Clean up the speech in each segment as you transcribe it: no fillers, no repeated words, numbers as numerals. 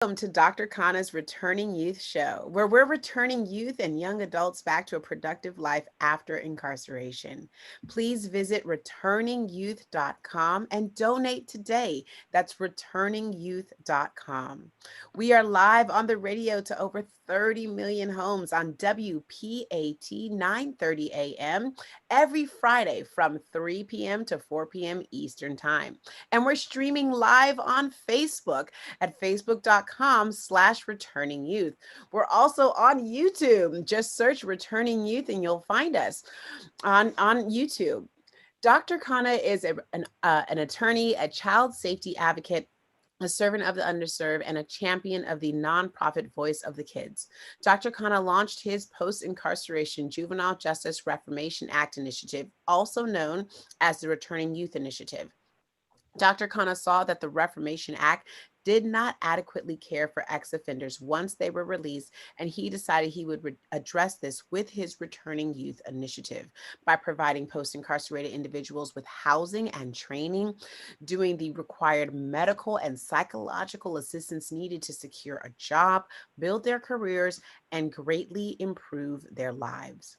Welcome to Dr. Khanna's Returning Youth Show, where we're returning youth and young adults back to a productive life after incarceration. Please visit returningyouth.com and donate today. That's returningyouth.com. We are live on the radio to over 30 million homes on WPAT 930 AM every Friday from 3 p.m. to 4 p.m. Eastern Time. And we're streaming live on Facebook at facebook.com/returning youth. We're also on YouTube. Just search Returning Youth and you'll find us on YouTube. Dr. Khanna is an attorney, a child safety advocate, a servant of the underserved, and a champion of the nonprofit Voice of the Kids. Dr. Khanna launched his post incarceration Juvenile Justice Reformation Act initiative, also known as the Returning Youth Initiative. Dr. Khanna saw that the Reformation Act did not adequately care for ex offenders once they were released, and he decided he would address this with his Returning Youth initiative by providing post incarcerated individuals with housing and training, doing the required medical and psychological assistance needed to secure a job, build their careers, and greatly improve their lives.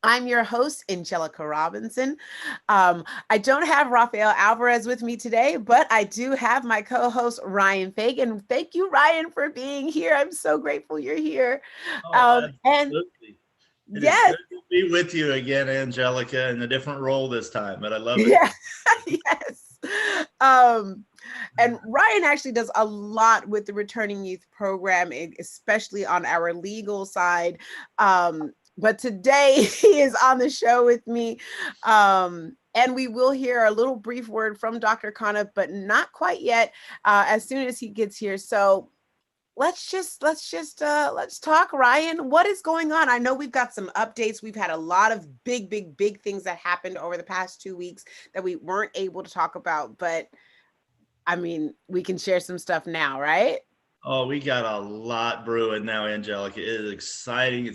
I'm your host, Angelica Robinson. I don't have Rafael Alvarez with me today, but I do have my co host, Ryan Fagan. Thank you, Ryan, for being here. I'm so grateful you're here. Oh, And absolutely. It is yes, good to be with you again, Angelica, in a different role this time, but I love it. yeah, yes. Um, and Ryan actually does a lot with the Returning Youth program, especially on our legal side. But today he is on the show with me. And we will hear a little brief word from Dr. Khanna, but not quite yet, as soon as he gets here. So let's talk, Ryan. What is going on? I know we've got some updates. We've had a lot of big things that happened over the past 2 weeks that we weren't able to talk about, but I mean, we can share some stuff now, right? Oh, we got a lot brewing now, Angelica. It is exciting.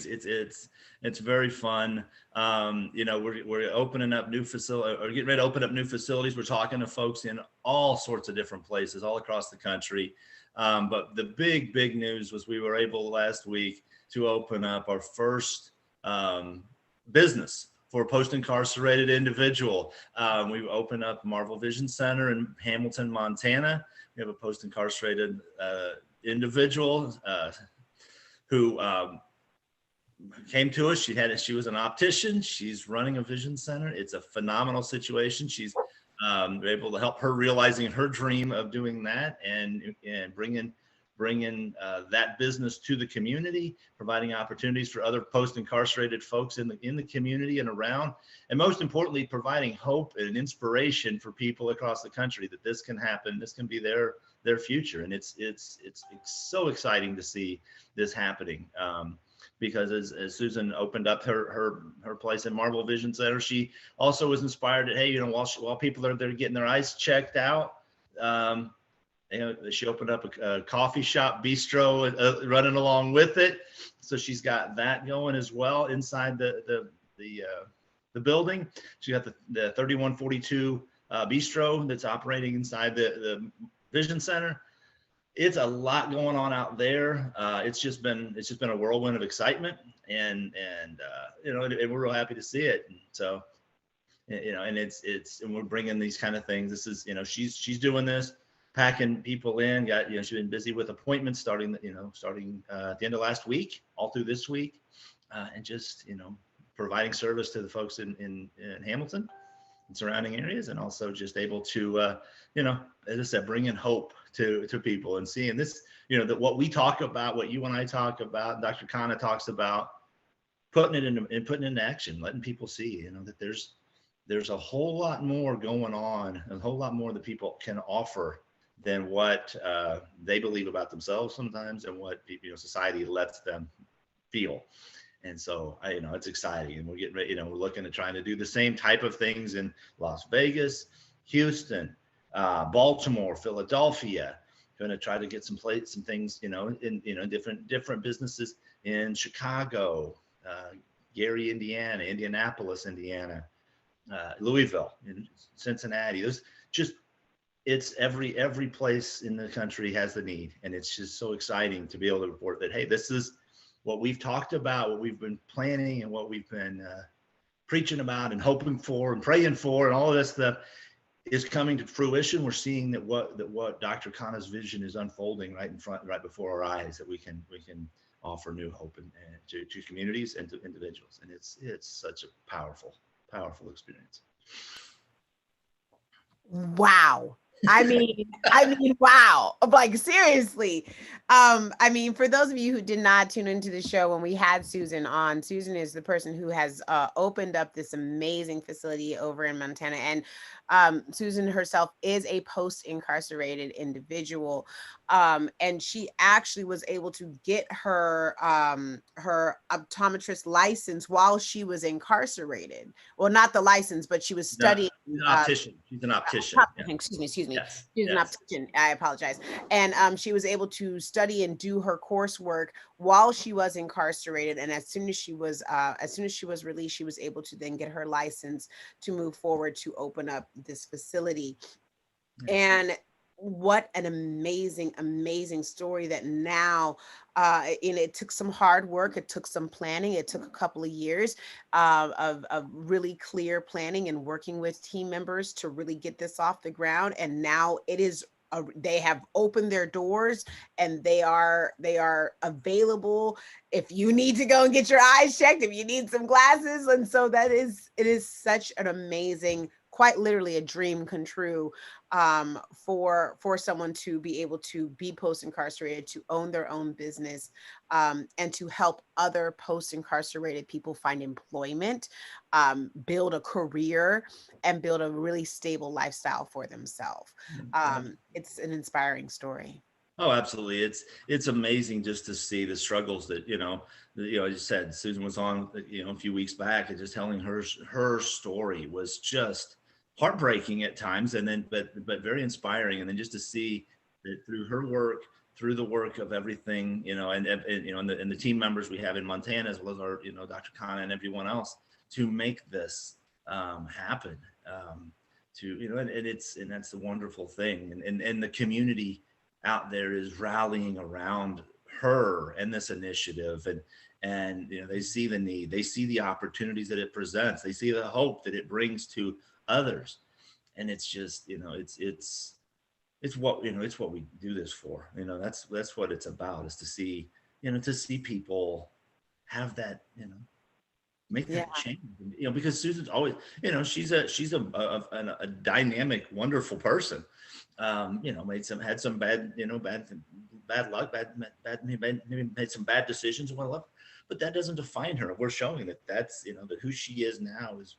It's very fun. We're opening up new facility or getting ready to open up new facilities. We're talking to folks in all sorts of different places all across the country. But the big news was we were able last week to open up our first business for a post-incarcerated individual. We opened up Marvel Vision Center in Hamilton, Montana. We have a post-incarcerated individual who came to us. She was an optician. She's running a vision center. It's a phenomenal situation. She's able to help her realizing her dream of doing that and bringing that business to the community, providing opportunities for other post-incarcerated folks in the community and around, and most importantly, providing hope and inspiration for people across the country that this can happen. This can be their future, and it's so exciting to see this happening. Because as Susan opened up her place in Marvel Vision Center, she also was inspired that, hey, while people are there getting their eyes checked out, she opened up a coffee shop bistro running along with it. So she's got that going as well inside the building. She got the 3142 bistro that's operating inside the Vision Center. It's a lot going on out there. It's just been a whirlwind of excitement, and we're real happy to see it. And so, and we're bringing these kind of things. This is, she's doing this, packing people in. She's been busy with appointments starting at the end of last week, all through this week, and just providing service to the folks in Hamilton and surrounding areas, and also just able to as I said, bringing hope to people and seeing this, that what we talk about, what you and I talk about, Dr. Khanna talks about, putting it into action, letting people see, that there's a whole lot more going on, a whole lot more that people can offer than what they believe about themselves sometimes, and what society lets them feel. And so it's exciting, and we're getting ready, we're looking at trying to do the same type of things in Las Vegas, Houston, Baltimore, Philadelphia. Going to try to get some things, in different businesses in Chicago, Gary, Indiana, Indianapolis, Indiana, Louisville, in Cincinnati. There's just it's every place in the country has the need, and it's just so exciting to be able to report that, hey, this is what we've talked about, what we've been planning, and what we've been preaching about and hoping for and praying for, and all of this stuff is coming to fruition. We're seeing that what Dr. Khanna's vision is unfolding right in front, right before our eyes, that we can offer new hope and to communities and to individuals, and it's such a powerful experience. Wow. Wow. Like seriously. I mean, for those of you who did not tune into the show when we had Susan on, Susan is the person who has opened up this amazing facility over in Montana. And Susan herself is a post-incarcerated individual. And she actually was able to get her optometrist license while she was incarcerated. Well, not the license, but she was No, studying she's an optician. She's an optician. Yeah. excuse me. Yes. She's an Yes. optician. I apologize. And she was able to study and do her coursework while she was incarcerated. And as soon as she was released, she was able to then get her license to move forward to open up this facility. Yeah. And what an amazing story that now and it took some hard work, it took some planning, it took a couple of years of really clear planning and working with team members to really get this off the ground. And now it is they have opened their doors, and they are available if you need to go and get your eyes checked, if you need some glasses. And so it is such an amazing, quite literally a dream come true, for someone to be able to be post incarcerated, to own their own business, and to help other post incarcerated people find employment, build a career, and build a really stable lifestyle for themselves. Yeah. It's an inspiring story. Oh, absolutely. It's amazing just to see the struggles that, as you said, Susan was on, a few weeks back, and just telling her story was just heartbreaking at times, and then but very inspiring. And then just to see that through her work, through the work of everything, and the team members we have in Montana, as well as our, Dr. Khanna and everyone else, to make this happen. To and that's the wonderful thing, and the community out there is rallying around her and this initiative, and they see the need, they see the opportunities that it presents, they see the hope that it brings to others. And it's just, it's what we do this for. That's what it's about, is to see, to see people have that, make Yeah. that change. Because Susan's always, she's a dynamic, wonderful person. Had some bad, bad luck, maybe made some bad decisions and whatnot, but that doesn't define her. We're showing that that's, that who she is now is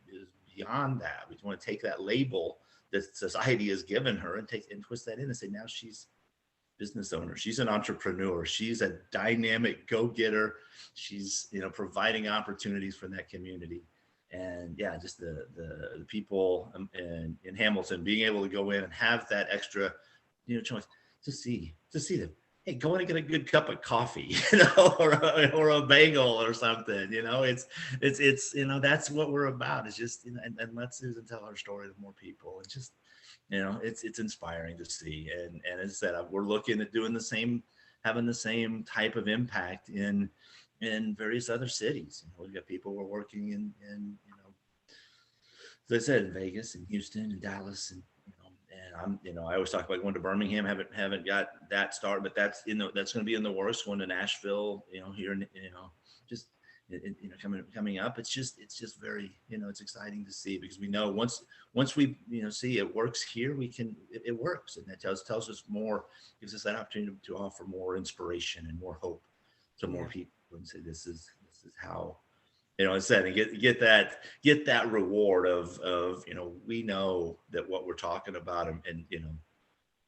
beyond that. We want to take that label that society has given her and twist that in and say, now she's business owner, she's an entrepreneur, she's a dynamic go-getter, she's providing opportunities for that community. And yeah, just the people in Hamilton being able to go in and have that extra choice, to see them, hey, go in and get a good cup of coffee, or a bagel or something. It's that's what we're about. It's just, and let Susan tell her story to more people. It's just, it's inspiring to see. And as I said, we're looking at doing the same, having the same type of impact in various other cities. We've got people we're working in as I said, in Vegas and Houston and Dallas, and I always talk about going to Birmingham. Haven't got that start, but that's that's going to be in the works. Going to Nashville, here, just coming up. It's just very, it's exciting to see, because we know once we see it works here, it works, and that tells us more, gives us that opportunity to offer more inspiration and more hope to more Yeah. people, and say this is how, I said, and get that reward of we know that what we're talking about, and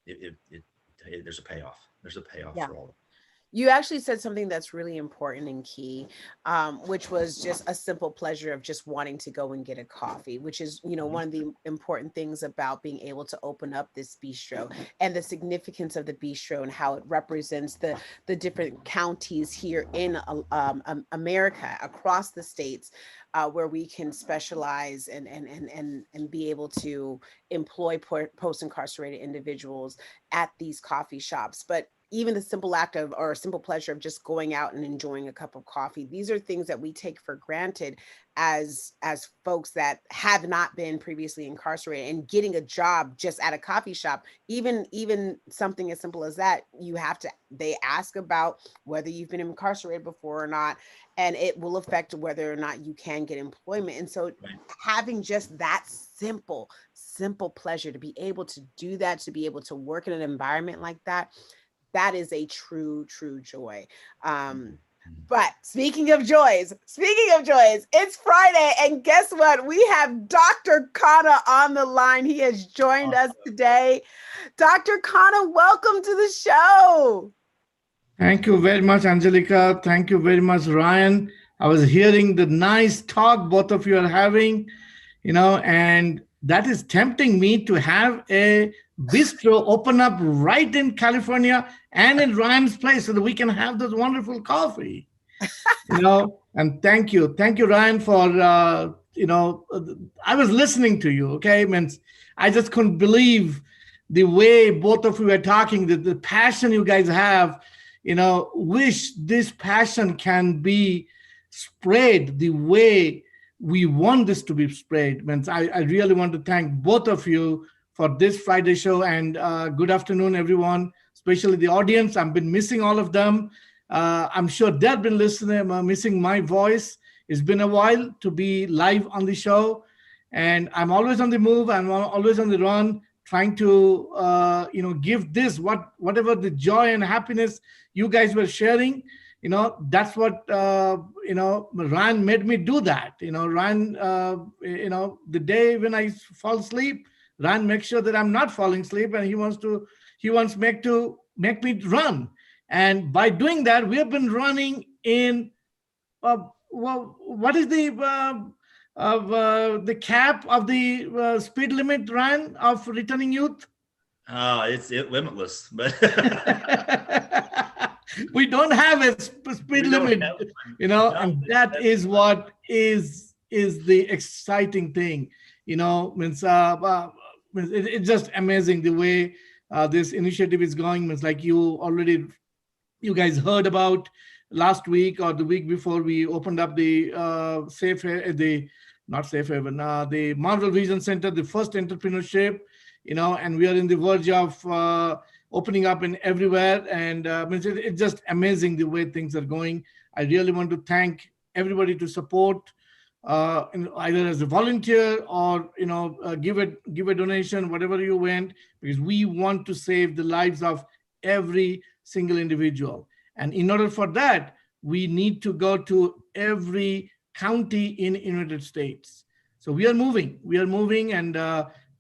there's a payoff. There's a payoff Yeah. for all of it. You actually said something that's really important and key, which was just a simple pleasure of just wanting to go and get a coffee, which is, Mhm. one of the important things about being able to open up this bistro, and the significance of the bistro, and how it represents the different counties here in America, across the states. where we can specialize and be able to employ post incarcerated individuals at these coffee shops. But even the simple act of, or simple pleasure of just going out and enjoying a cup of coffee, these are things that we take for granted as folks that have not been previously incarcerated, and getting a job just at a coffee shop, even something as simple as that, you have to, they ask about whether you've been incarcerated before or not, and it will affect whether or not you can get employment. And so Right. having just that simple pleasure to be able to do that, to be able to work in an environment like that, that is a true joy. um Mhm. but speaking of joys, it's Friday, and guess what? We have Dr. Khanna on the line. He has joined us Awesome. today. Dr. Khanna, welcome to the show. Thank you very much, Angelica. Thank you very much, Ryan. I was hearing the nice talk both of you are having, and that is tempting me to have a bistro open up right in California and in Ryan's place so that we can have this wonderful coffee. And thank you, Ryan, for I was listening to you. Okay, means I just couldn't believe the way both of you were talking, the passion you guys have. Wish this passion can be spread the way we want this to be spread. Means I really want to thank both of you for this Friday show, and good afternoon, everyone, especially the audience. I've been missing all of them. I'm sure they've been listening, missing my voice. It's been a while to be live on the show, and I'm always on the move. I'm always on the run, trying to give this whatever the joy and happiness you guys were sharing. That's what Ryan made me do that. Ryan, the day when I fall asleep, Ryan makes sure that I'm not falling asleep, and he wants make me run. And by doing that, we have been running in what is the cap of the speed limit, Ryan, of returning youth? It's limitless, but We don't have a speed we don't limit, have one. No, and that that's is what is the exciting thing. Means it's just amazing the way this initiative is going. Means like you guys heard about last week or the week before, we opened up the the not safe haven, the Marvel Vision Center, the first entrepreneurship, and we are in the verge of opening up in everywhere. And it's just amazing the way things are going. I really want to thank everybody to support, either as a volunteer or give a donation, whatever you want, because we want to save the lives of every single individual. And in order for that, we need to go to every county in United States. So we are moving, and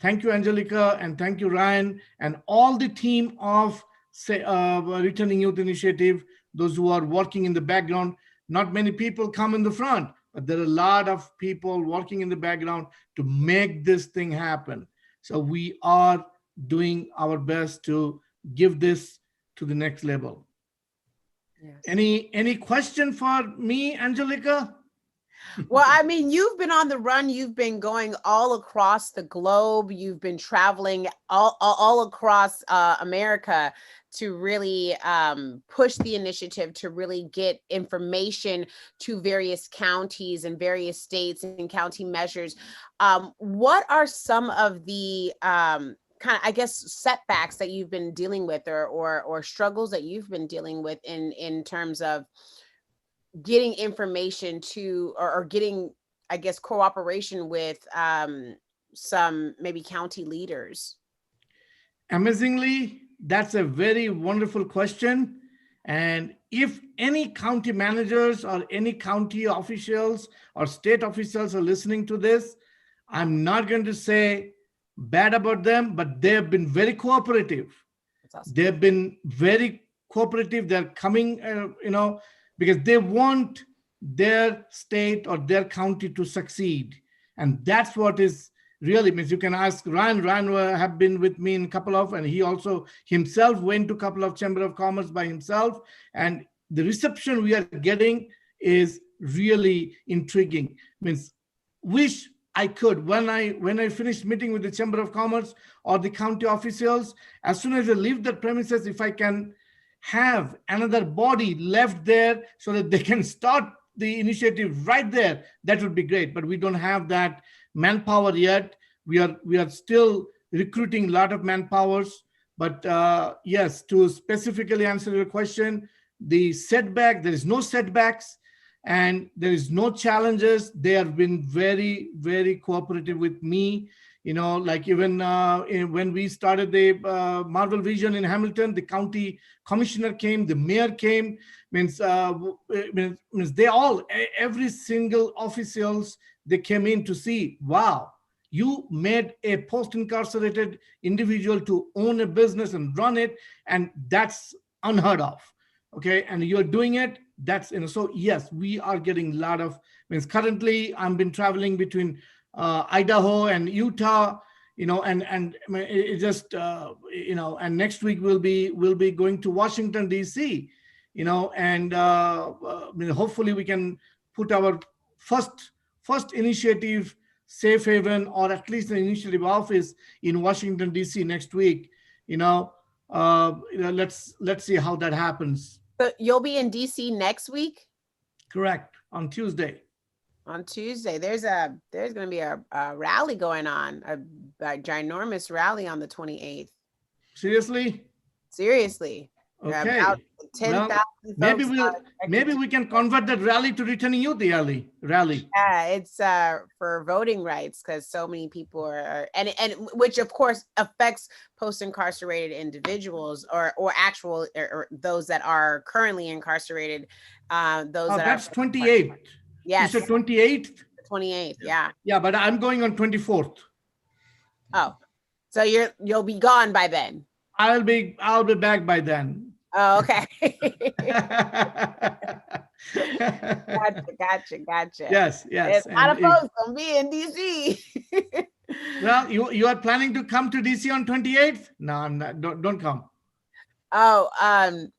thank you, Angelica, and thank you, Ryan, and all the team of Returning Youth Initiative, those who are working in the background. Not many people come in the front, but there are a lot of people working in the background to make this thing happen. So we are doing our best to give this to the next level. Yes. Any question for me, Angelica? Well, I mean, you've been on the run. You've been going all across the globe. You've been traveling all across America to really push the initiative, to really get information to various counties and various states and county measures. What are some of the kind of, I guess, setbacks that you've been dealing with, or struggles that you've been dealing with in terms of getting information to, or getting, I guess, cooperation with some maybe county leaders? Amazingly, that's a very wonderful question. And if any county managers or any county officials or state officials are listening to this, I'm not going to say bad about them, but they have been very cooperative. That's awesome. They've been very cooperative. They're coming, because they want their state or their county to succeed. And that's what is really means. You can ask Ryan. Ryan have been with me in a couple of, and he also himself went to a couple of Chamber of Commerce by himself. And the reception we are getting is really intriguing. Means, wish I could, when I finished meeting with the Chamber of Commerce or the county officials, as soon as I leave the premises, if I can have another body left there so that they can start the initiative right there, that would be great. But we don't have that manpower yet. We are still recruiting a lot of manpowers. But yes, to specifically answer your question, the setback, there is no setbacks and there is no challenges. They have been very, very cooperative with me. Like even when we started the Marvel Vision in Hamilton, the county commissioner came, the mayor came. Means they all, every single officials, they came in to see, wow, you made a post-incarcerated individual to own a business and run it, and that's unheard of. Okay, and you're doing it. That's so yes, we are getting a lot of. Means currently, I've been traveling between Idaho and Utah. And it just and next week we'll be going to Washington D.C. And hopefully we can put our first initiative, safe haven, or at least an initiative office in Washington D.C. next week. Let's see how that happens. So you'll be in DC next week? Correct, on Tuesday. On Tuesday, there's going to be a rally going on, a ginormous rally on the 28th. Seriously? Seriously. Okay. About 10,000 maybe we can convert that rally to returning youth rally. Yeah, it's for voting rights, because so many people are and which of course affects post-incarcerated individuals or actual or those that are currently incarcerated. That's 28th. Yes. You said 28th? 28th, yeah. Yeah, but I'm going on 24th. Oh, so you'll be gone by then. I'll be back by then. Oh, okay. Gotcha. Yes. There's a lot of folks gonna be in DC. Well, you are planning to come to DC on 28th? No, I'm not. Don't come. Oh,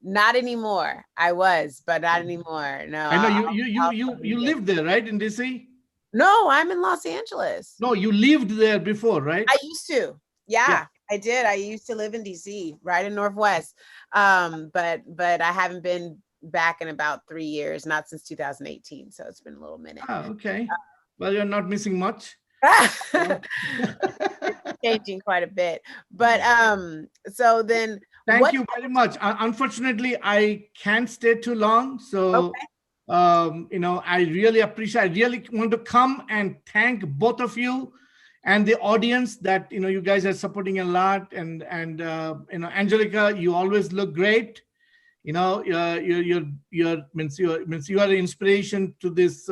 not anymore. I was, but not anymore. No. I know you lived there, right, in DC? No, I'm in Los Angeles. No, you lived there before, right? I used to. Yeah. I did. I used to live in DC, right in Northwest. But I haven't been back in about 3 years, not since 2018. So it's been a little minute. Oh, okay. Well, you're not missing much. Changing quite a bit. But so then thank you very much. Unfortunately, I can't stay too long. So I really appreciate, I really want to come and thank both of you and the audience that you guys are supporting a lot. And Angelica, you always look great. You are an inspiration to this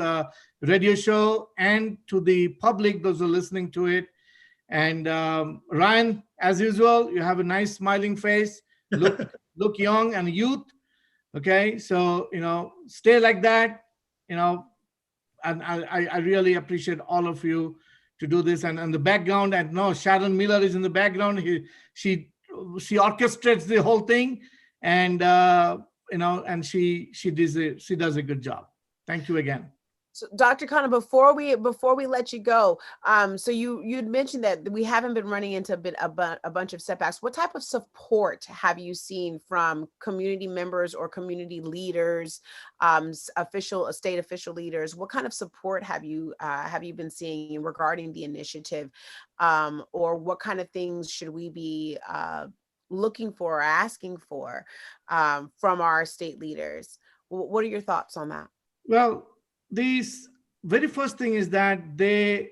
radio show and to the public, those who are listening to it. And Ryan, as usual, you have a nice smiling face, look young and youth. Okay, so stay like that. And I really appreciate all of you to do this. And the background, and no, Sharon Miller is in the background. She orchestrates the whole thing, and and she does a good job. Thank you again. So Dr. Khanna, before we let you go, so you'd mentioned that we haven't been running into a bunch of setbacks. What type of support have you seen from community members or community leaders, state official leaders? What kind of support have you been seeing regarding the initiative, or what kind of things should we be looking for or asking for from our state leaders? What are your thoughts on that? Well, the very first thing is that they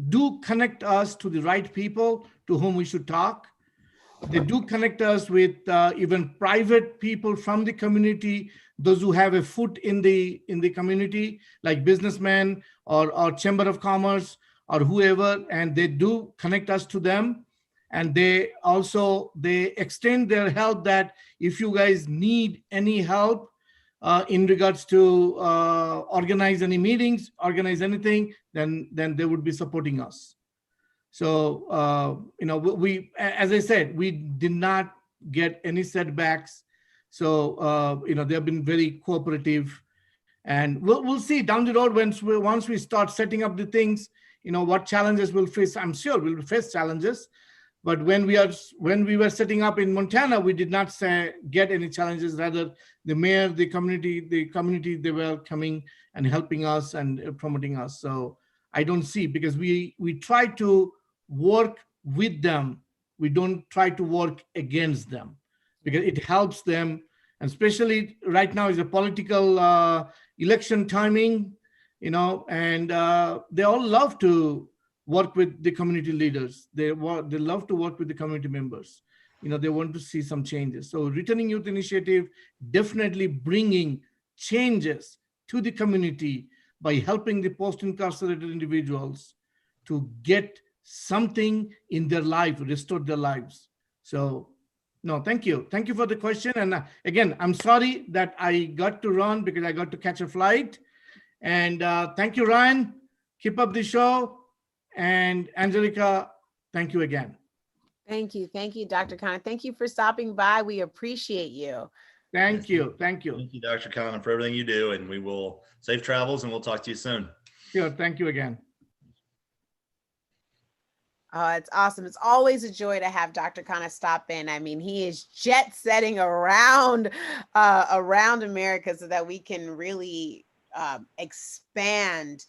do connect us to the right people to whom we should talk. They do connect us with even private people from the community, those who have a foot in the community, like businessmen or Chamber of Commerce or whoever, and they do connect us to them. And they extend their help, that if you guys need any help in regards to organize any meetings, organize anything, then they would be supporting us. So we, as I said, we did not get any setbacks. So they have been very cooperative, And we'll see down the road once we start setting up the things, what challenges we'll face. I'm sure we'll face challenges, but when we were setting up in Montana, we did not get any challenges. Rather, the mayor, the community, they were coming and helping us and promoting us. So I don't see, because we try to work with them. We don't try to work against them, because it helps them. And especially right now is a political election timing, and they all love to work with the community leaders. They love to work with the community members. They want to see some changes. So Returning Youth Initiative definitely bringing changes to the community by helping the post-incarcerated individuals to get something in their life, restore their lives. So no, thank you. Thank you for the question. And again, I'm sorry that I got to run because I got to catch a flight. And thank you, Ryan. Keep up the show. And Angelica, thank you again. Thank you. Thank you, Dr. Khanna. Thank you for stopping by. We appreciate you. Thank you. Thank you. Thank you, Dr. Khanna, for everything you do. And we will safe travels, and we'll talk to you soon. Sure. Thank you again. Oh, it's awesome. It's always a joy to have Dr. Khanna stop in. I mean, he is jet setting around America so that we can really expand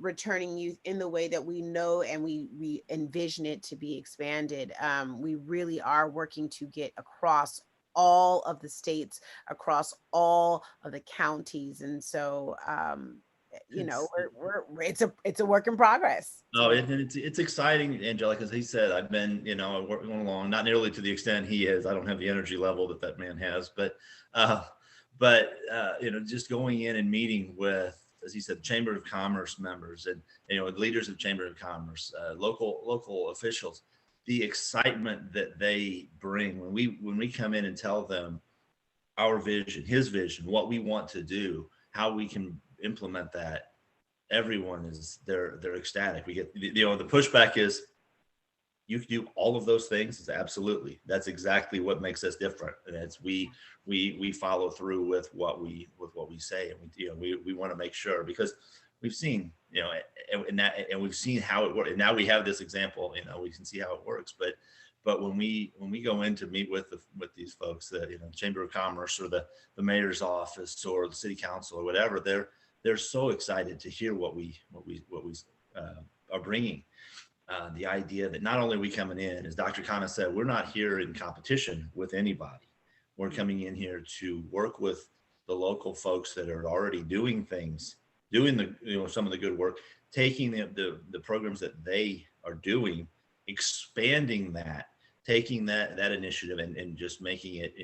returning youth in the way that we know and we envision it to be expanded. We really are working to get across all of the states, across all of the counties. And so it's a work in progress. Oh, it's exciting, Angelica. As he said, I've been, working along, not nearly to the extent he is. I don't have the energy level that man has, but just going in and meeting with, as he said, Chamber of Commerce members and, leaders of Chamber of Commerce, local officials, the excitement that they bring when we come in and tell them our vision, his vision, what we want to do, how we can implement that. Everyone they're ecstatic. We get the pushback is, you can do all of those things. It's absolutely, that's exactly what makes us different. And it's we follow through with what we say, and we want to make sure, because we've seen, and we've seen how it works, and now we have this example, we can see how it works. But when we go in to meet with these folks, the Chamber of Commerce or the mayor's office or the city council or whatever, they're so excited to hear what we are bringing. The idea that not only are we coming in, as Dr. Khanna said, we're not here in competition with anybody. We're coming in here to work with the local folks that are already doing things, doing some of the good work, taking the programs that they are doing, expanding that, taking that initiative and just making it,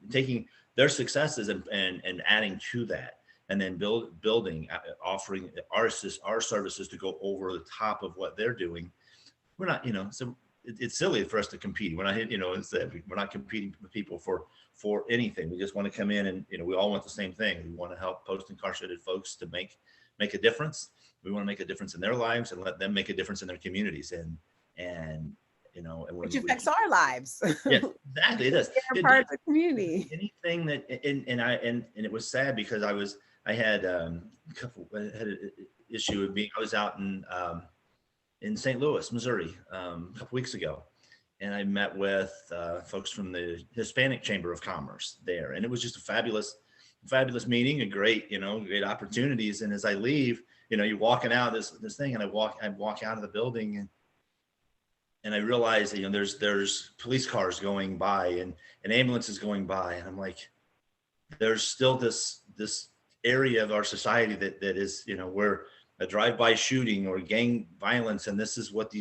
taking their successes and adding to that. And then building, offering our services to go over the top of what they're doing. We're not, so it's silly for us to compete. We're not, we're not competing with people for anything. We just want to come in and, we all want the same thing. We want to help post-incarcerated folks to make a difference. We want to make a difference in their lives and let them make a difference in their communities. Which affects our lives. Yeah, exactly. It does. They're part of the community. Anything that, and it was sad because I had an issue of being, I was out in St. Louis, Missouri, a couple weeks ago, and I met with folks from the Hispanic Chamber of Commerce there, and it was just a fabulous meeting, a great opportunities. And as I leave, you're walking out this thing, and I walk out of the building, and I realize that there's police cars going by and ambulances going by, and I'm like, there's still this area of our society that is, where a drive-by shooting or gang violence, and this is what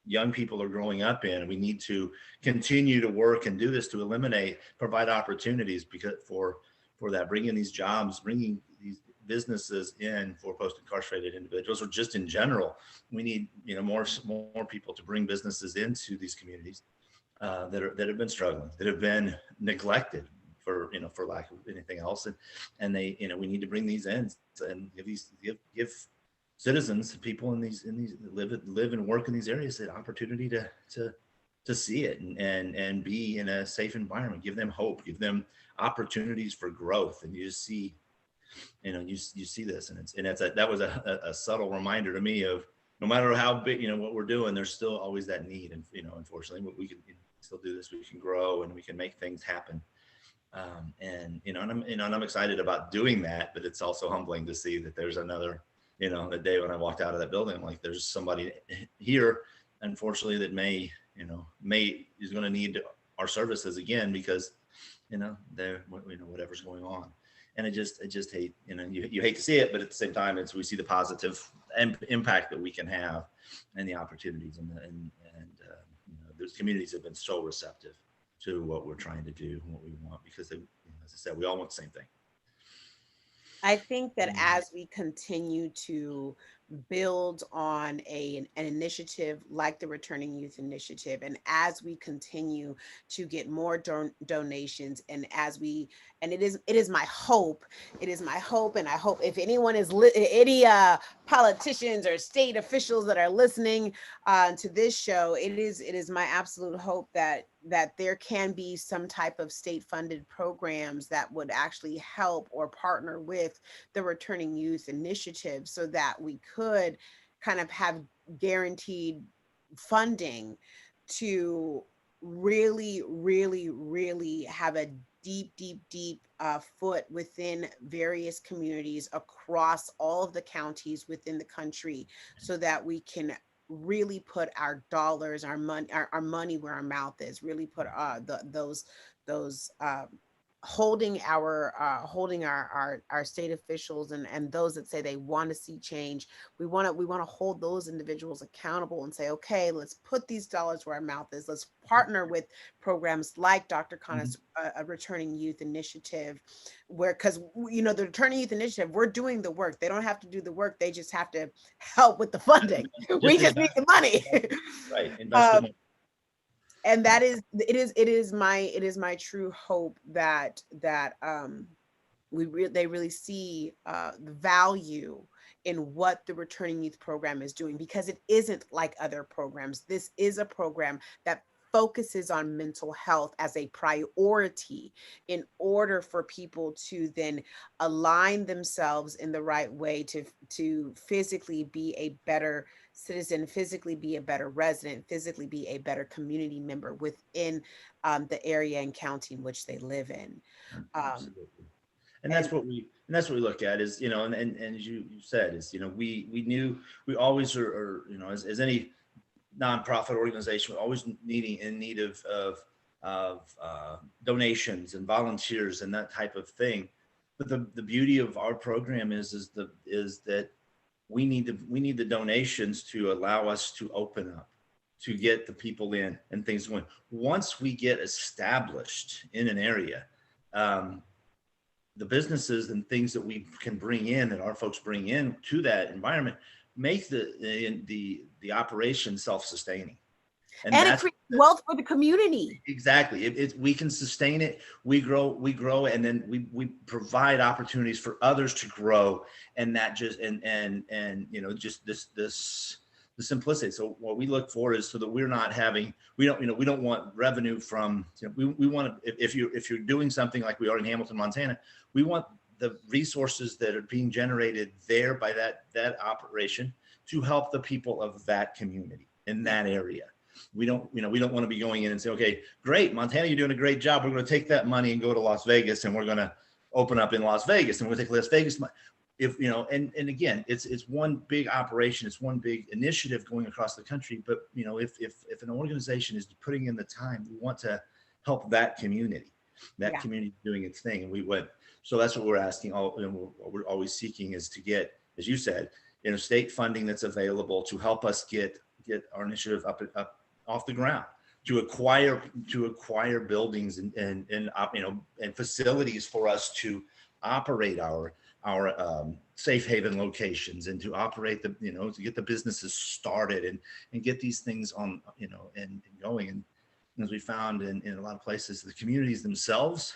young people are growing up in. We need to continue to work and do this to provide opportunities for that, bringing these jobs, bringing these businesses in for post-incarcerated individuals, or just in general. We need, more people to bring businesses into these communities that have been struggling, that have been neglected, for lack of anything else, and they, we need to bring these in and give citizens, people in these live and work in these areas, that opportunity to see it and be in a safe environment. Give them hope, give them opportunities for growth, and you just see you see this, and that was a subtle reminder to me of no matter how big, what we're doing, there's still always that need. And, unfortunately, but we can still do this, we can grow and we can make things happen. And I'm excited about doing that, but it's also humbling to see that there's another, the day when I walked out of that building, I'm like, there's somebody here, unfortunately, that is going to need our services again, because, they're, whatever's going on. And I just hate, you hate to see it, but at the same time, we see the positive impact that we can have, and the opportunities, those communities have been so receptive to what we're trying to do and what we want, because they, as I said, we all want the same thing. I think that as we continue to build on an initiative like the Returning Youth Initiative, and as we continue to get more donations, and it is my hope, and I hope if anyone is any politicians or state officials that are listening to this show, it is my absolute hope that there can be some type of state funded programs that would actually help or partner with the Returning Youth Initiative, so that we could kind of have guaranteed funding to really, really, really have a deep foot within various communities across all of the counties within the country, so that we can really put our dollars, our money where our mouth is, really put those holding our state officials, and those that say they want to see change. We want to hold those individuals accountable and say, okay, let's put these dollars where our mouth is. Let's partner with programs like Dr. Khanna's Returning Youth Initiative, where, because the Returning Youth Initiative, we're doing the work. They don't have to do the work. They just have to help with the funding. We just need the money. Right. Invest the money. And that is my true hope that they really see the value in what the Returning Youth Program is doing, because it isn't like other programs. This is a program that focuses on mental health as a priority, in order for people to then align themselves in the right way to physically be a better citizen, physically be a better resident, physically be a better community member within the area and county in which they live in. Absolutely. And that's what we look at is, and as you said, is, we knew, we always are, as any nonprofit organization, we're always in need of donations and volunteers and that type of thing. But the beauty of our program is that we need the donations to allow us to open up, to get the people in and things going. Once we get established in an area, the businesses and things that we can bring in, that our folks bring in to that environment, make the operation self-sustaining, and it creates wealth for the community. Exactly. We can sustain it. We grow, and then we provide opportunities for others to grow, and that just just the simplicity. So what we look for is so that we don't want revenue from, we want to, if you're doing something like we are in Hamilton, Montana, we want the resources that are being generated there by that operation to help the people of that community in that area. We don't want to be going in and say, okay, great, Montana, you're doing a great job. We're going to take that money and go to Las Vegas, and we're going to open up in Las Vegas, and we're going to take Las Vegas. And again, it's one big operation, it's one big initiative going across the country. But if an organization is putting in the time, we want to help that community doing its thing. And so that's what we're asking. What we're always seeking is to get, as you said, state funding that's available to help us get our initiative up off the ground, to acquire buildings and facilities for us to operate our safe haven locations, and to operate to get the businesses started and get these things on, and going. And as we found in a lot of places, the communities themselves,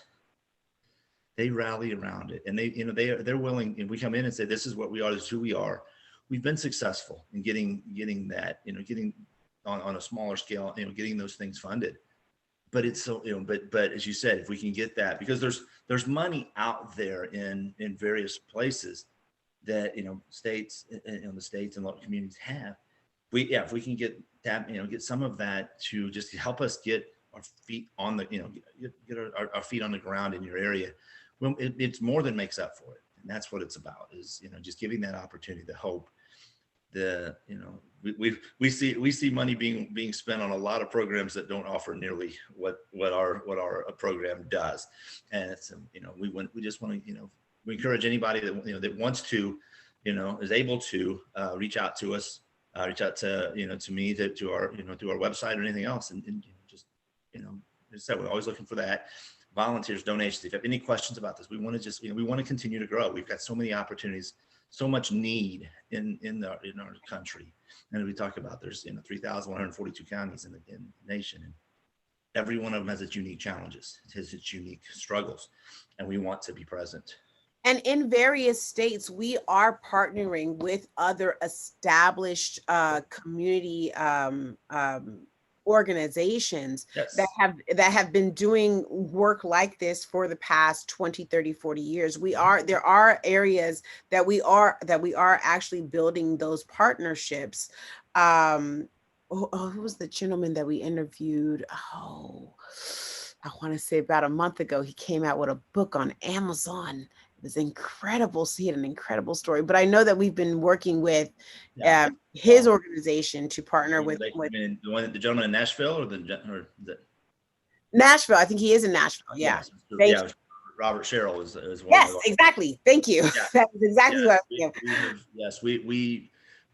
they rally around it, and they're willing. And we come in and say, this is what we are, this is who we are. We've been successful in getting that, getting on a smaller scale, getting those things funded. but it's so, but as you said, if we can get that, because there's money out there in various places that, states, the states and local communities have. If we can get that, get some of that to just help us get our feet on the, get our feet on the ground in your area, well, it's more than makes up for it. And that's what it's about, is, just giving that opportunity, the hope. The we see money being spent on a lot of programs that don't offer nearly what our program does. And it's, we just want to, we encourage anybody that, that wants to, is able to, reach out to us, reach out to, to me, to our, to our website or anything else. And just, as I said, we're always looking for that. Volunteers, donations. If you have any questions about this, we want to just, we want to continue to grow. We've got so many opportunities, so much need in our country. And we talk about, there's 3,142 counties in the nation, and every one of them has its unique challenges, it has its unique struggles, and we want to be present. And in various states, we are partnering with other established community organizations that Yes. have been doing work like this for the past 20, 30, 40 years. There are areas that we are actually building those partnerships. Who was the gentleman that we interviewed? Oh, I want to say about a month ago, he came out with a book on Amazon. It was incredible. So he had an incredible story. But I know that we've been working with Yeah. his organization to partner with The gentleman in Nashville, or the Nashville. I think he is in Nashville. Yeah. yes, Thank yeah, you. Robert Sherrill is one Yes, of our, exactly. Thank you. yeah. That was exactly what I Yes, was thinking. we have, yes,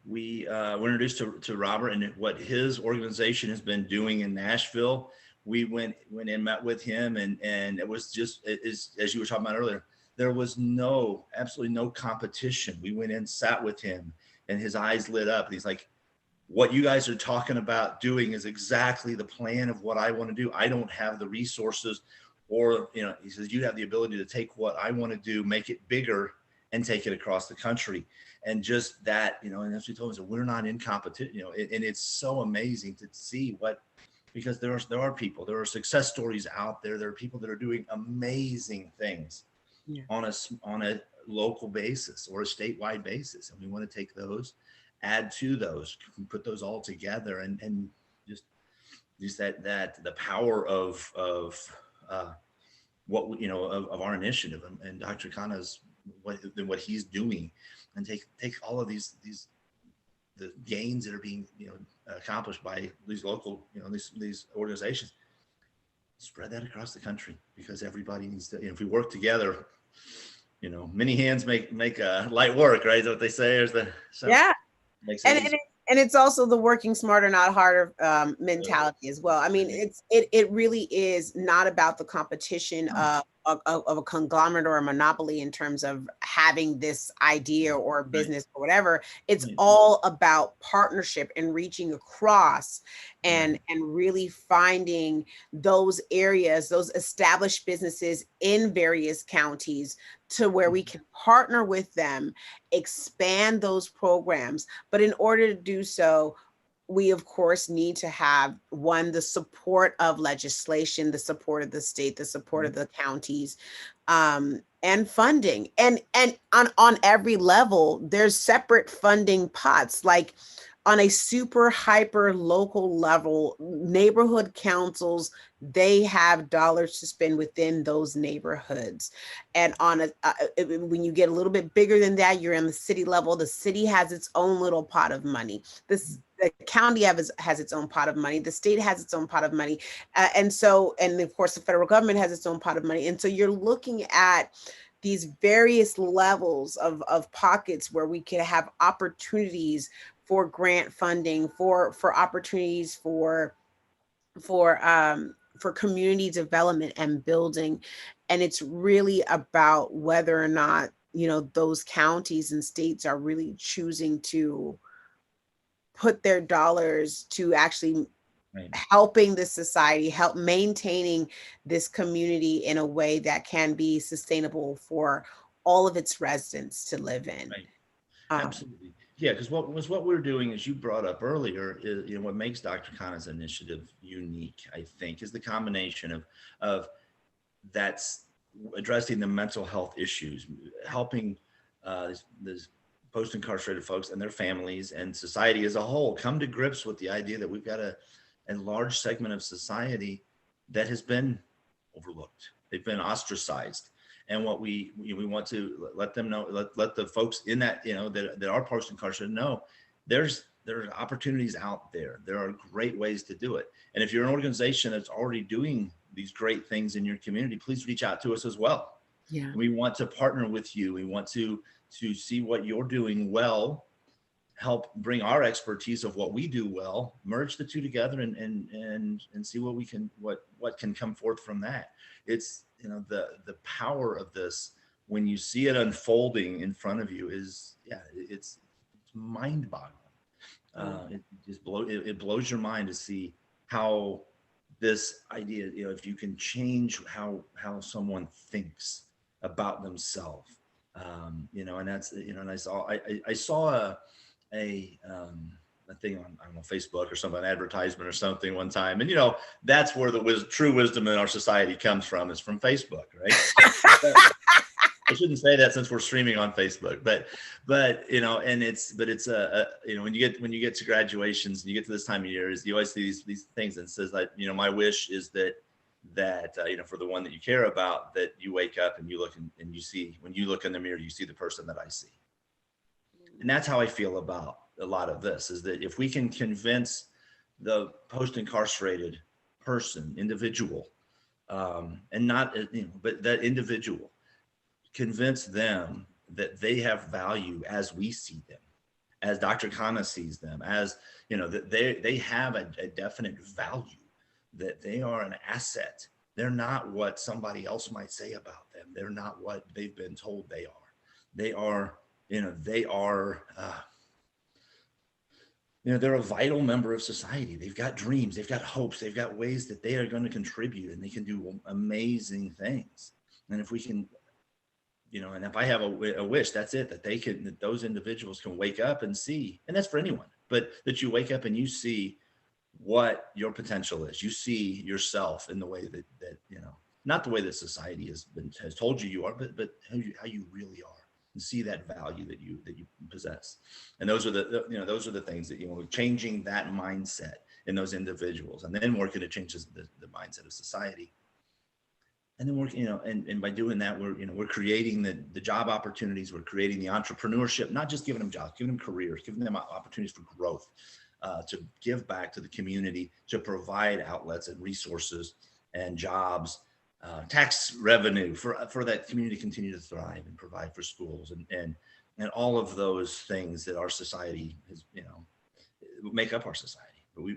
we were introduced to Robert and what his organization has been doing in Nashville. We went and met with him, and it was just, it is, as you were talking about earlier, there was absolutely no competition. We went in, sat with him, and his eyes lit up, and he's like, what you guys are talking about doing is exactly the plan of what I want to do. I don't have the resources, or, he says, you have the ability to take what I want to do, make it bigger, and take it across the country. And just that, and as we told him, we're not in competition, and it's so amazing to see because there are people, there are success stories out there. There are people that are doing amazing things Yeah. on a local basis or a statewide basis. And we want to take those, add to those, put those all together, and just that the power of what of our initiative, and Dr. Khanna's what he's doing, and take all of these the gains that are being accomplished by these local these organizations, spread that across the country, because everybody needs to, if we work together, many hands make light work, right? Is that what they say? Yeah. Makes it and easy. and, it, and it's also the working smarter, not harder mentality as well. I mean, it really is not about the competition of a conglomerate or a monopoly in terms of having this idea or business or whatever. It's all about partnership and reaching across and really finding those areas, those established businesses in various counties, to where we can partner with them, expand those programs. But in order to do so, we of course need to have, one, the support of legislation, the support of the state, the support of the counties, and funding. And on every level, there's separate funding pots. Like on a super hyper local level, neighborhood councils, they have dollars to spend within those neighborhoods. And when you get a little bit bigger than that, you're on the city level. The city has its own little pot of money. The county has its own pot of money. The state has its own pot of money. And of course, the federal government has its own pot of money. And so you're looking at these various levels of pockets where we can have opportunities for grant funding, for opportunities for community development and building. And it's really about whether or not, those counties and states are really choosing to put their dollars to actually helping the society, help maintaining this community in a way that can be sustainable for all of its residents to live in. Absolutely. Yeah, because what we're doing, as you brought up earlier, is, what makes Dr. Khanna's initiative unique, I think, is the combination of that's addressing the mental health issues, helping these post-incarcerated folks and their families and society as a whole come to grips with the idea that we've got a large segment of society that has been overlooked. They've been ostracized. And what we want to let them know, let the folks in that, that are post-incarcerated know there are opportunities out there. There are great ways to do it. And if you're an organization that's already doing these great things in your community, please reach out to us as well. Yeah. We want to partner with you. We want to see what you're doing well, help bring our expertise of what we do well, merge the two together, and see what can come forth from that. It's, the power of this when you see it unfolding in front of you is, it's mind-boggling. It blows your mind to see how this idea, if you can change how someone thinks about themselves, and that's, and I saw a thing on, I don't know, Facebook or something, an advertisement or something one time, and that's where the true wisdom in our society comes from, is from Facebook, right? I shouldn't say that since we're streaming on Facebook, but it's when you get to graduations and you get to this time of year, is you always see these things, and it says like, my wish is that for the one that you care about, that you wake up and you look and you see, when you look in the mirror, you see the person that I see. And that's how I feel about a lot of this, is that if we can convince the post-incarcerated person, individual, and not, but that individual, convince them that they have value as we see them, as Dr. Khanna sees them, as, that they have a definite value, that they are an asset. They're not what somebody else might say about them. They're not what they've been told they are. They are, they're a vital member of society. They've got dreams, they've got hopes, they've got ways that they are going to contribute, and they can do amazing things. And if we can, and if I have a wish, that's it, that those individuals can wake up and see, and that's for anyone, but that you wake up and you see what your potential is. You see yourself in the way that not the way that society has told you are, but how you really are, and see that value that you possess. And those are the things that, changing that mindset in those individuals, and then working to change the mindset of society. And then we're, and by doing that, we're creating the job opportunities. We're creating the entrepreneurship, not just giving them jobs, giving them careers, giving them opportunities for growth, to give back to the community, to provide outlets and resources and jobs, tax revenue for that community to continue to thrive, and provide for schools and all of those things that our society is, make up our society.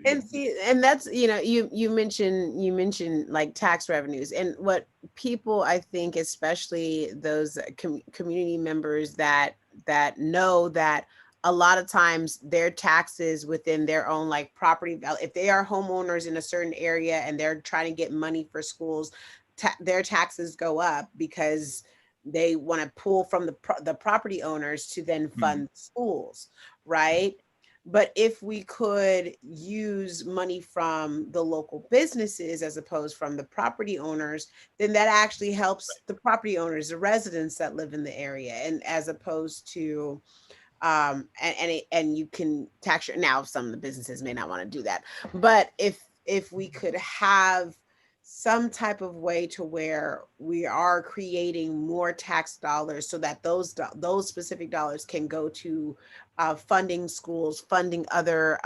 And see, and that's, you mentioned like tax revenues, and what people, I think, especially those community members that know that a lot of times their taxes within their own like property value, if they are homeowners in a certain area and they're trying to get money for schools, their taxes go up because they want to pull from the property owners to then fund schools, right? But if we could use money from the local businesses as opposed from the property owners, then that actually helps the property owners, the residents that live in the area, and as opposed to and you can tax now some of the businesses may not want to do that, but if we could have some type of way to where we are creating more tax dollars so that those specific dollars can go to funding schools, funding other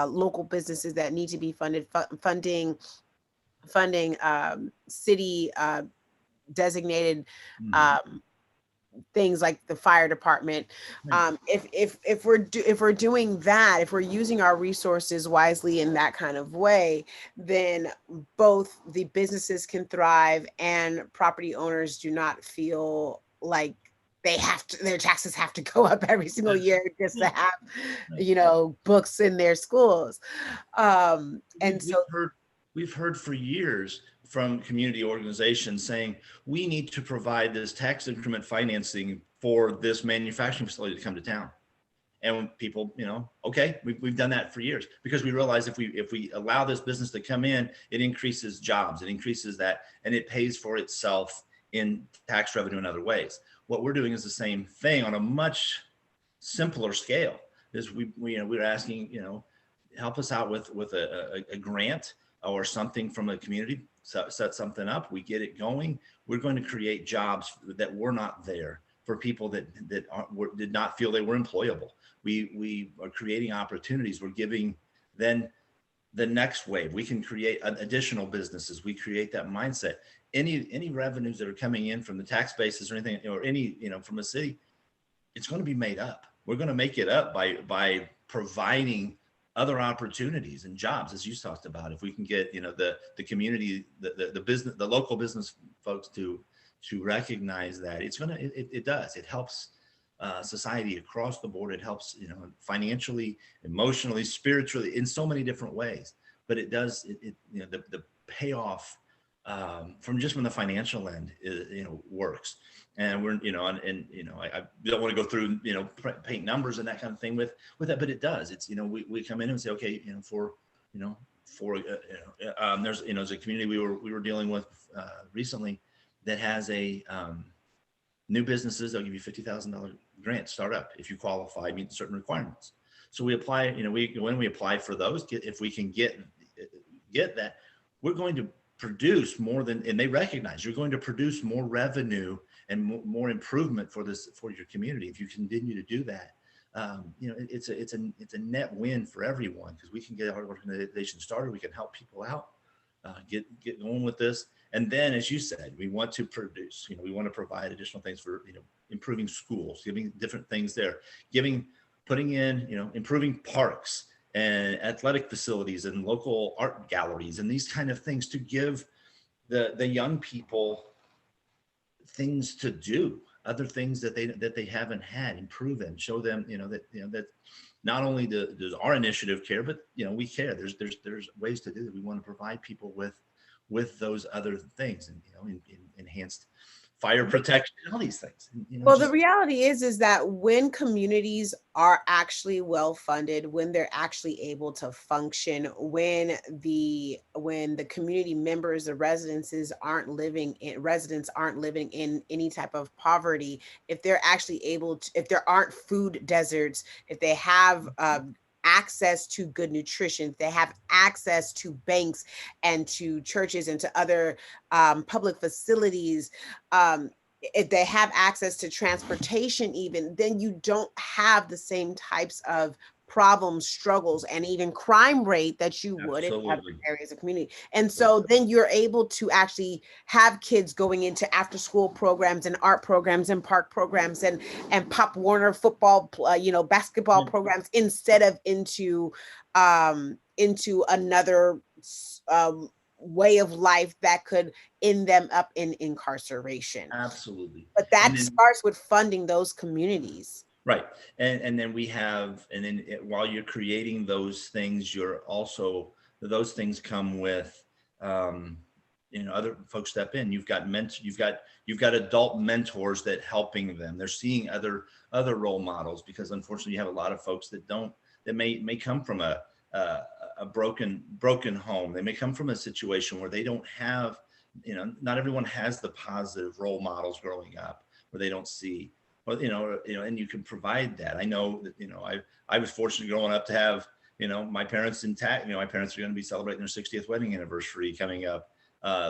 local businesses that need to be funded, funding city designated things like the fire department. If we're doing that, if we're using our resources wisely in that kind of way, then both the businesses can thrive and property owners do not feel like their taxes have to go up every single year just to have books in their schools. And so we've heard for years from community organizations saying, we need to provide this tax increment financing for this manufacturing facility to come to town. And people, okay, we've done that for years, because we realize if we allow this business to come in, it increases jobs, it increases that, and it pays for itself in tax revenue in other ways. What we're doing is the same thing on a much simpler scale. Is we're asking, help us out with a grant or something from a community, set something up, we get it going. We're going to create jobs that were not there for people that did not feel they were employable. We are creating opportunities. We're giving then the next wave. We can create additional businesses. We create that mindset. Any revenues that are coming in from the tax bases or anything, or any, from a city, it's going to be made up. We're going to make it up by providing other opportunities and jobs, as you talked about. If we can get, the community, the business, the local business folks to recognize that, it does. It helps society across the board. It helps, financially, emotionally, spiritually, in so many different ways. But it does, the payoff from the financial end, works. And we're, I don't want to go through, paint numbers and that kind of thing with that, but it does. It's, we come in and say, okay, there's a community we were dealing with recently that has a new businesses. They'll give you $50,000 grant startup if you qualify, meet certain requirements. So we apply, when we apply for those, if we can get that, we're going to produce more than, and they recognize you're going to produce more revenue and more improvement for your community if you continue to do that. It's a net win for everyone, because we can get our organization started, we can help people out, get going with this. And then, as you said, we want to produce, we want to provide additional things for, improving schools, giving different things there, putting in, improving parks and athletic facilities and local art galleries and these kind of things, to give the young people things to do, other things that they haven't had, improve them, show them, that not only does our initiative care, but we care. There's ways to do that. We want to provide people with those other things, and enhanced fire protection, all these things. Well, the reality is that when communities are actually well funded, when they're actually able to function, when the community members, the residents aren't living in any type of poverty, if they're actually able to, if there aren't food deserts, if they have access to good nutrition, if they have access to banks and to churches and to other public facilities, if they have access to transportation, even, then you don't have the same types of problems, struggles, and even crime rate that you would in other areas of community. And so then you're able to actually have kids going into after school programs and art programs and park programs and Pop Warner football, basketball programs, instead of into another way of life that could end them up in incarceration. Absolutely. But that starts with funding those communities. Right. And then while you're creating those things, those things come with, other folks step in. You've got adult mentors that helping them. They're seeing other role models, because unfortunately you have a lot of folks that may come from a broken home. They may come from a situation where they don't have, not everyone has the positive role models growing up, where they don't see, and you can provide that. I know that, I was fortunate growing up to have, my parents intact. My parents are going to be celebrating their 60th wedding anniversary coming up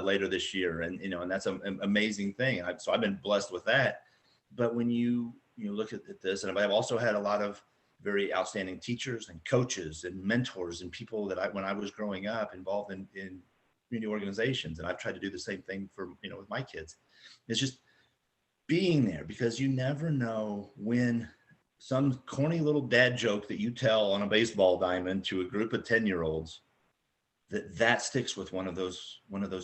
later this year. And that's an amazing thing. So I've been blessed with that. But when you look at this, and I've also had a lot of very outstanding teachers and coaches and mentors and people that when I was growing up involved in community organizations, and I've tried to do the same thing for, with my kids. It's just being there, because you never know when some corny little dad joke that you tell on a baseball diamond to a group of 10-year-olds, that sticks with one of those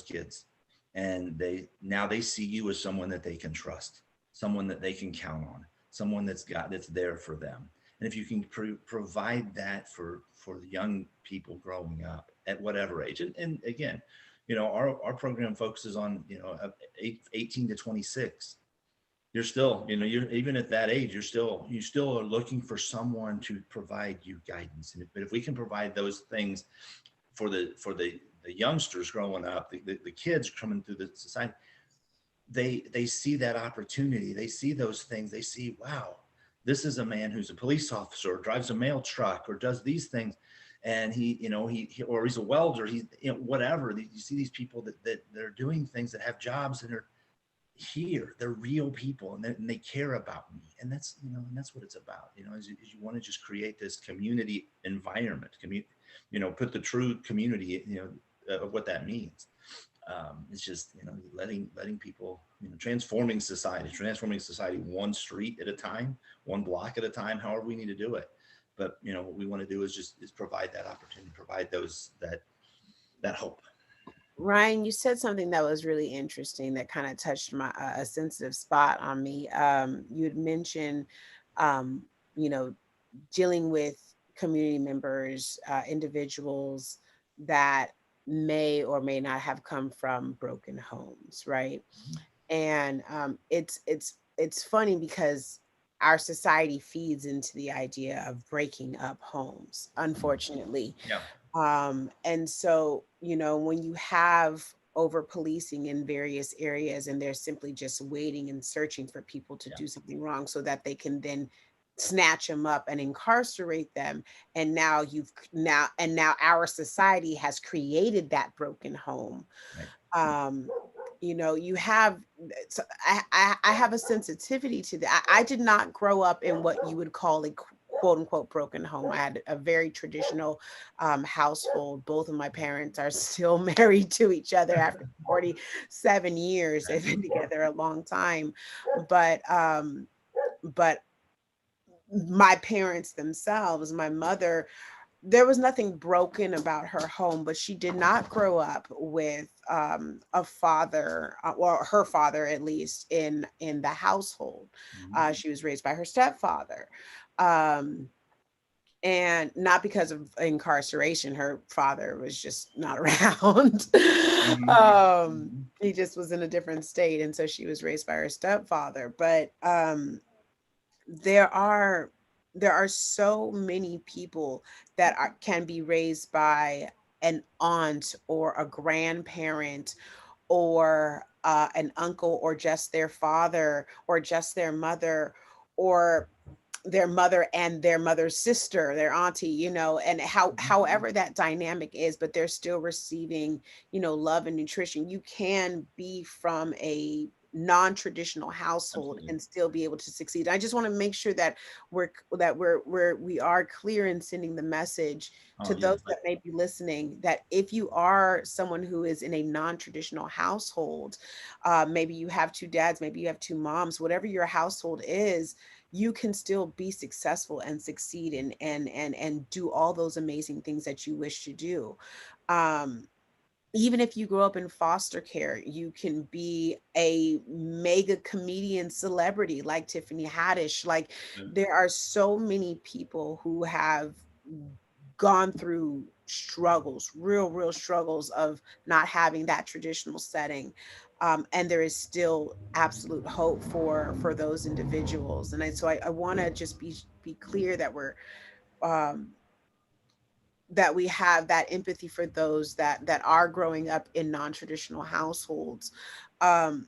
kids. And they see you as someone that they can trust, someone that they can count on, someone that's there for them. And if you can provide that for the young people growing up at whatever age, and again, our program focuses on 18 to 26. you're still, you know, you're even at that age, you still are looking for someone to provide you guidance. But if we can provide those things for the youngsters growing up, the kids coming through the society, they see that opportunity, they see those things, they see, wow, this is a man who's a police officer, or drives a mail truck, or does these things, and he or he's a welder, he's, whatever. You see these people that they're doing things, that have jobs, and they're here, they're real people, and they care about me, and that's what it's about, is you want to just create this community environment, put the true community, of what that means. It's just, letting people, transforming society one street at a time, one block at a time, however we need to do it. But what we want to do is provide that opportunity, provide that hope. Ryan, you said something that was really interesting that kind of touched my a sensitive spot on me. You had mentioned, um, you know, dealing with community members, individuals that may or may not have come from broken homes, right? And it's funny because our society feeds into the idea of breaking up homes, unfortunately. Yeah. And so, when you have over policing in various areas and they're simply just waiting and searching for people to Yeah. do something wrong so that they can then snatch them up and incarcerate them. And now our society has created that broken home. Right. um you have, so I have a sensitivity to that. I did not grow up in what you would call a quote unquote broken home. I had a very traditional household. Both of my parents are still married to each other after 47 years. They've been together a long time. But my parents themselves, my mother, there was nothing broken about her home, but she did not grow up with a father, or her father at least, in the household. Mhm. She was raised by her stepfather, um, and not because of incarceration. Her father was just not around. Mhm. Mhm. He just was in a different state, and so she was raised by her stepfather. But there are there are so many people that can be raised by an aunt or a grandparent or an uncle, or just their father, or just their mother, or their mother and their mother's sister, their auntie, and however that dynamic is, but they're still receiving, love and nutrition. You can be from a non-traditional household Absolutely. and still be able to succeed. I just want to make sure that we are clear in sending the message to Oh yeah. those that may be listening, that if you are someone who is in a non-traditional household, maybe you have two dads, maybe you have two moms, whatever your household is, you can still be successful and succeed and do all those amazing things that you wish to do. um Even if you grow up in foster care, you can be a mega comedian celebrity like Tiffany Haddish. Like, Yeah. there are so many people who have gone through struggles, real struggles of not having that traditional setting. And there is still absolute hope for those individuals. And I want to just be clear that um, we have that empathy for those that are growing up in non-traditional households. um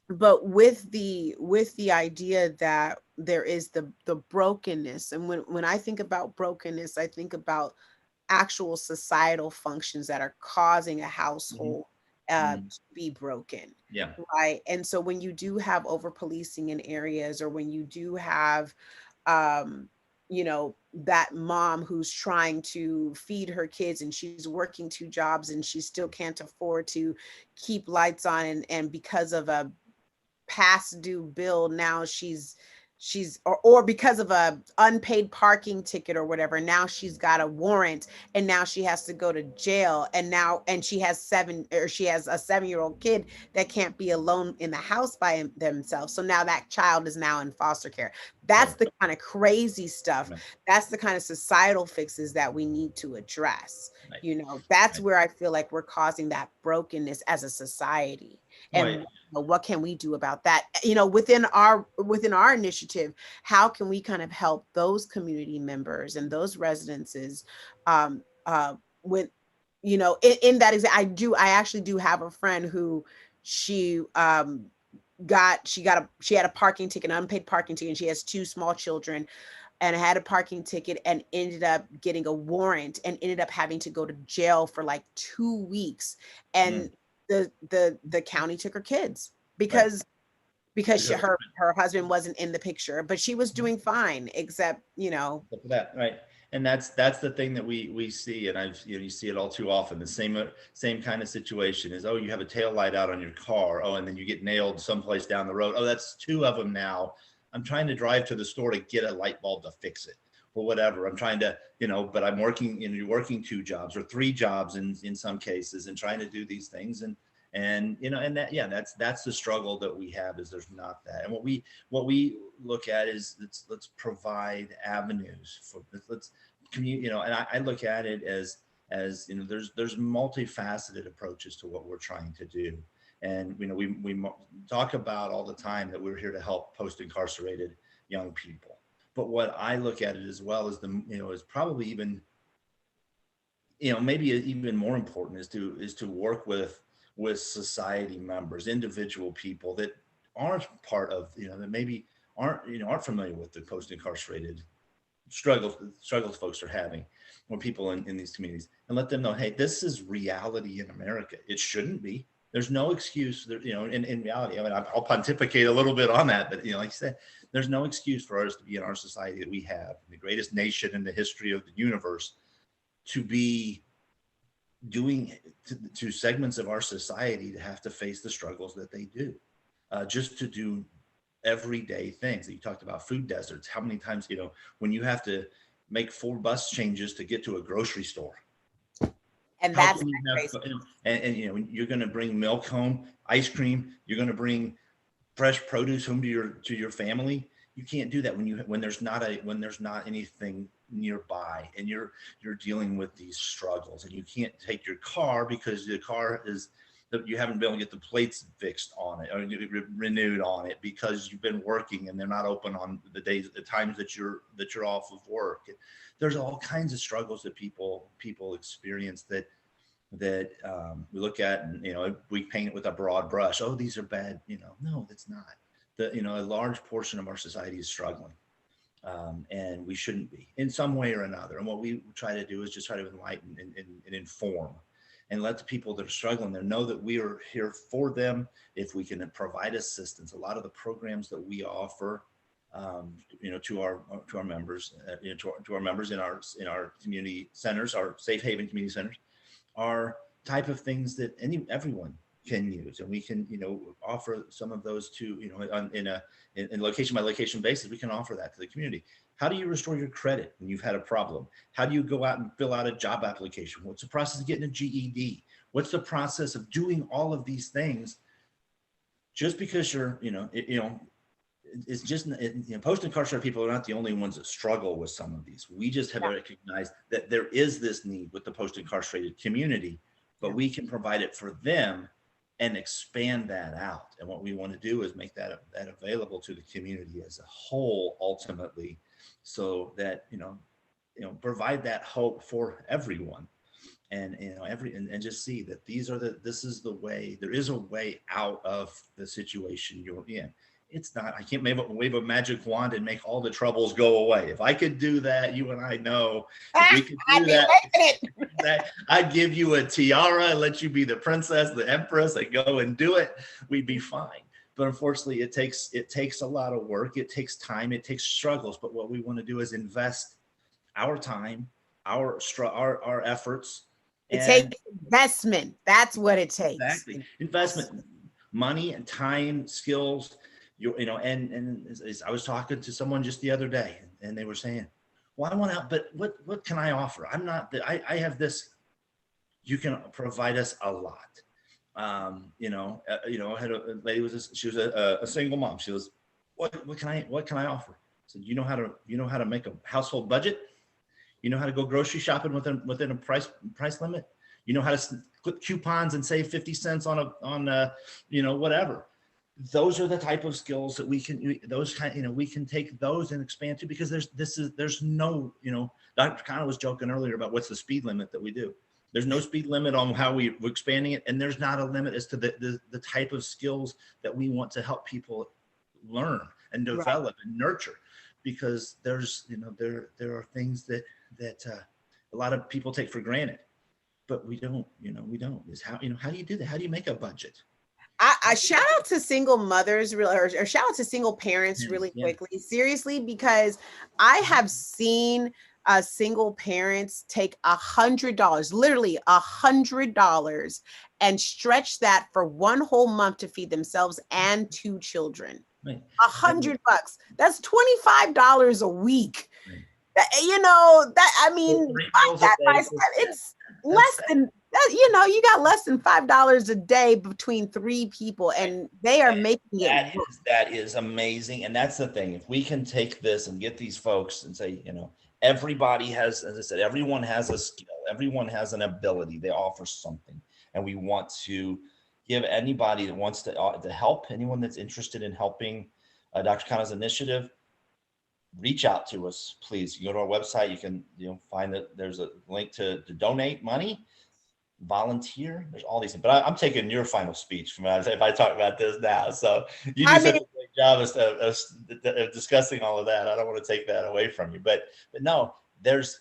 but with the idea that there is the brokenness, and when I think about brokenness, I think about actual societal functions that are causing a Mhm. household Mhm. to be broken, Yeah. right? And so when you do have over policing in areas, or when you do have um that mom who's trying to feed her kids and she's working two jobs and she still can't afford to keep lights on, and because of a past due bill, now or because of a unpaid parking ticket or whatever, now she's got a warrant, and now she has to go to jail, and she has a 7-year-old kid that can't be alone in the house by themselves, so now that child is now in foster care. That's Right. the kind of crazy stuff. Right. That's the kind of societal fixes that we need to address. Right. That's Right. where I feel like we're causing that brokenness as a society. and Right. what can we do about that, within our initiative. How can we kind of help those community members and those residences, with, in that I actually do have a friend who she she had a parking ticket, an unpaid parking ticket, and she has two small children, and had a parking ticket and ended up getting a warrant and ended up having to go to jail for like 2 weeks. Mm, And the county took her kids right. because Because her husband wasn't in the picture, but she was doing fine, except look at that, right? And that's the thing that we see, and I've you see it all too often. The same kind of situation is, oh, you have a tail light out on your car, oh, and then you get nailed someplace down the road. Oh, that's two of them now. I'm trying to drive to the store to get a light bulb to fix it or whatever. I'm trying to, but I'm working, you're working two jobs or three jobs in some cases, and trying to do these things, and that, yeah, that's the struggle that we have, is there's not that. And what we look at is, let's provide avenues for, let's community, and I look at it as there's multifaceted approaches to what we're trying to do. And we talk about all the time that we're here to help post-incarcerated young people, but what I look at it as well as is probably even, maybe even more important, is to work with society members, individual people that aren't part of, that maybe aren't familiar with the post-incarcerated struggles folks are having, or people in these communities, and let them know, hey, this is reality in America. It shouldn't be. There's no excuse there, in reality. I mean, I'll pontificate a little bit on that, but like you said, there's no excuse for us to be in our society that we have, the greatest nation in the history of the universe, to be doing to segments of our society to have to face the struggles that they do, just to do everyday things. You talked about food deserts. How many times, when you have to make 4 bus changes to get to a grocery store, and how that's can you have, crazy. and you're going to bring milk home, ice cream, you're going to bring fresh produce home to your family. You can't do that when there's not anything nearby, and you're dealing with these struggles, and you can't take your car because the car is that you haven't been able to get the plates fixed on it or renewed on it because you've been working and they're not open on the times that you're off of work. There's all kinds of struggles that people experience that we look at, and we paint it with a broad brush. Oh, these are bad. No, that's not. A large portion of our society is struggling, and we shouldn't be, in some way or another. And what we try to do is just try to enlighten and inform, and let the people that are struggling there know that we are here for them. If we can provide assistance, a lot of the programs that we offer, to our members, to our members in our community centers, our safe haven community centers, are type of things that everyone can use, and we can offer some of those to in location by location basis. We can offer that to the community. How do you restore your credit when you've had a problem? How do you go out and fill out a job application? What's the process of getting a GED? What's the process of doing all of these things? Just because you're it's just post-incarcerated people are not the only ones that struggle with some of these. We just have Yeah. recognized that there is this need with the post-incarcerated community, but Yeah. we can provide it for them and expand that out. And what we want to do is make that available to the community as a whole, ultimately, so that provide that hope for everyone. And and just see that this is the way. There is a way out of the situation you're in. It's not, I can't wave a magic wand and make all the troubles go away. If I could do that, you and I know, if we could I'd do be that, making it. I'd give you a tiara and let you be the princess, the empress, and go and do it. We'd be fine. But unfortunately, it takes a lot of work. It takes time. It takes struggles. But what we want to do is invest our time, our efforts, It and takes investment. That's what it takes. exactly investment, money and time, skills. And as I was talking to someone just the other day, and they were saying, well, I want out, but what can I offer? I'm not that I have this. You can provide us a lot. I had a lady she was a single mom. She was, what can I offer? I said, you know how to make a household budget. You know how to go grocery shopping within a price limit. You know how to put coupons and save 50 cents on whatever. Those are the type of skills that we can, those kind, we can take those and expand to, because there's no, Dr. Khanna was joking earlier about what's the speed limit that we do. There's no speed limit on how we're expanding it. And there's not a limit as to the type of skills that we want to help people learn and develop and nurture, because there's, there are things that a lot of people take for granted, but we don't, is how do you do that? How do you make a budget? I shout out to single mothers, or shout out to single parents really quickly, seriously, because I have seen single parents take $100, literally $100, and stretch that for one whole month to feed themselves and 2 children. Right. $100. That's $25 a week. It's less than that. You got less than $5 a day between 3 people, and they are making it. That is amazing. And that's the thing. If we can take this and get these folks and say, everybody has, as I said, everyone has a skill, everyone has an ability, they offer something. And we want to give anybody that wants to help, anyone that's interested in helping Dr. Khanna's initiative, reach out to us, please. You go to our website, you can find that there's a link to donate money, volunteer. There's all these things. But I'm taking your final speech from if I talk about this now. So you do such a great job of discussing all of that. I don't want to take that away from you. But no, there's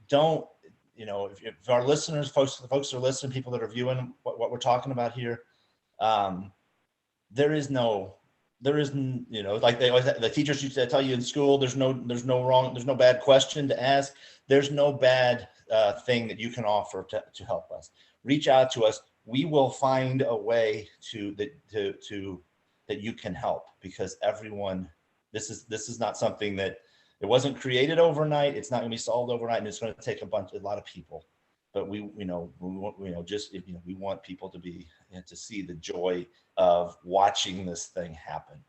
don't if our listeners, the folks who are listening, people that are viewing what we're talking about here, there isn't, like they always, the teachers used to tell you in school, there's no bad question to ask. There's no bad thing that you can offer to help us. Reach out to us. We will find a way that you can help, because everyone, this is not something that, it wasn't created overnight. It's not going to be solved overnight, and it's going to take a lot of people. But we want people to be, to see the joy of watching this thing happen.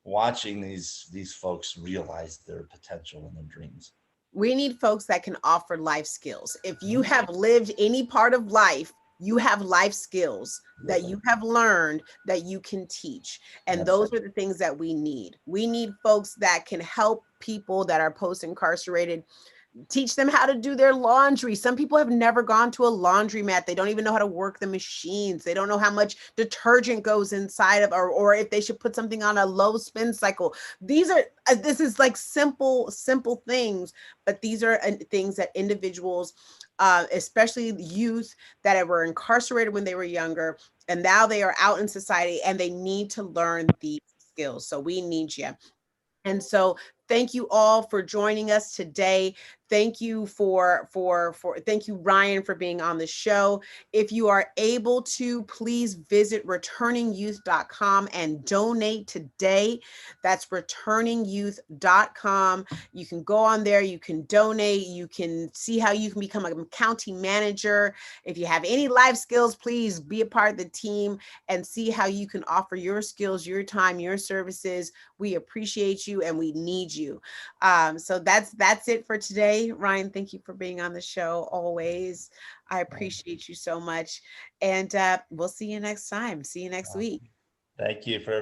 Watching these folks realize their potential and their dreams. We need folks that can offer life skills. If you have lived any part of life, you have life skills that you have learned that you can teach. And those are the things that we need. We need folks that can help people that are post-incarcerated, teach them how to do their laundry. Some people have never gone to a laundromat. They don't even know how to work the machines. They don't know how much detergent goes inside of, or if they should put something on a low spin cycle. This is like simple things, but these are things that individuals, especially youth that were incarcerated when they were younger, and now they are out in society and they need to learn these skills. So we need you. And so thank you all for joining us today. Thank you thank you, Ryan, for being on the show. If you are able to, please visit returningyouth.com and donate today. That's returningyouth.com. You can go on there, you can donate, you can see how you can become a county manager. If you have any life skills, please be a part of the team and see how you can offer your skills, your time, your services. We appreciate you and we need you. So that's it for today. Ryan, thank you for being on the show always. I appreciate you so much. And we'll see you next time. See you next week. Thank you for everything.